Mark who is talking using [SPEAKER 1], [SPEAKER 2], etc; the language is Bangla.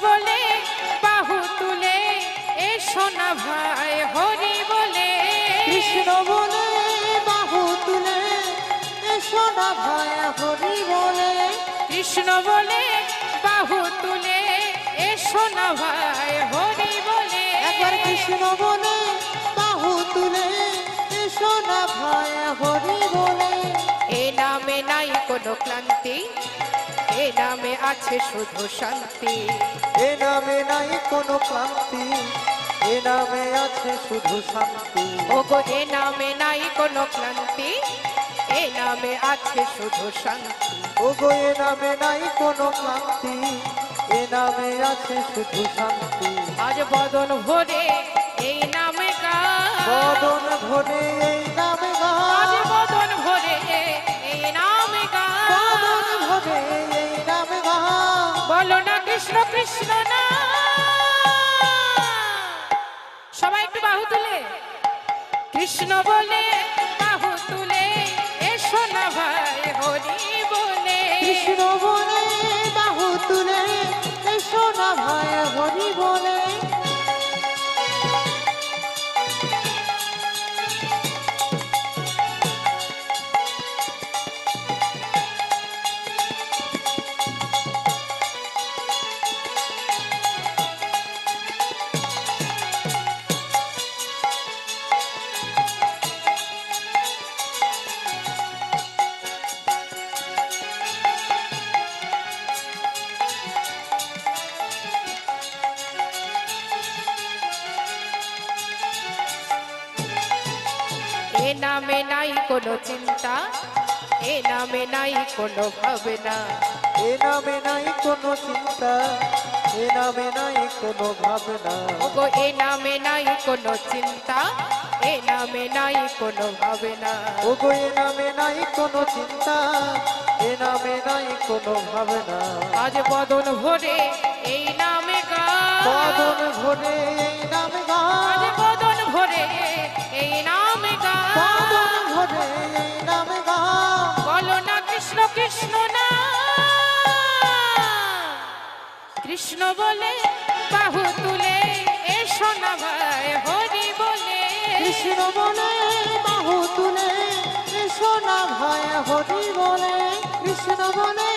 [SPEAKER 1] বলে বাহু তুলে এসো না ভাই হরি বলে।
[SPEAKER 2] কৃষ্ণ বলে বাহু তুলে এসো না ভাই হরি বলে।
[SPEAKER 1] কৃষ্ণ বলে বাহু তুলে এসো না ভাই হরি বলে।
[SPEAKER 2] একবার কৃষ্ণ বলে বাহু তুলে এসো না ভাই হরি বলে।
[SPEAKER 1] এ নামে নাই কোনো ক্লান্তি, এ নামে আছে শুধু শান্তি।
[SPEAKER 2] এ নামে নাই কোনো ক্লান্তি, এ নামে আছে শুধু শান্তি।
[SPEAKER 1] ওগো এ নামে নাই কোনো ক্লান্তি, এ নামে আছে শুধু শান্তি।
[SPEAKER 2] ওগো এ নামে নাই কোনো ক্লান্তি, এ নামে আছে শুধু শান্তি।
[SPEAKER 1] আজ বদন ভরে এই নামে গান,
[SPEAKER 2] বদন ভরে এই নামে
[SPEAKER 1] আজ
[SPEAKER 2] গান,
[SPEAKER 1] বদন ভরে এই নামে গান।
[SPEAKER 2] বদন ভরে এই নামে গান।
[SPEAKER 1] বলো না কৃষ্ণ কৃষ্ণ না। সবাই একটু বাহু তুলে কৃষ্ণ বলে বাহু তুলে এসো না ভাই হরি বলে।
[SPEAKER 2] কৃষ্ণ বলে বাহু তুলে এসো না ভাই হরি বলে।
[SPEAKER 1] এ নামে নাই কোনো চিন্তা, এ নামে নাই কোনো ভাবনা।
[SPEAKER 2] এ নামে নাই কোনো চিন্তা, এ নামে নাই কোনো ভাবনা।
[SPEAKER 1] ওগো এ নামে নাই কোনো চিন্তা, এ নামে নাই কোনো ভাবনা।
[SPEAKER 2] ওগো এ নামে নাই কোনো চিন্তা, এ নামে নাই কোনো ভাবনা।
[SPEAKER 1] আজ বদন ভরে এই নামে গান,
[SPEAKER 2] বদন ভরে এই নামে
[SPEAKER 1] আজ
[SPEAKER 2] গান,
[SPEAKER 1] বদন ভরে এই নামে গান।
[SPEAKER 2] বদন ভরে এই নামে গান।
[SPEAKER 1] বলো না কৃষ্ণ কৃষ্ণ না। কৃষ্ণ বলে বাহু তুলে এসো না ভাই হরি বলে।
[SPEAKER 2] কৃষ্ণ বলে বাহু তুলে এসো না ভাই হরি বলে। কৃষ্ণ বলে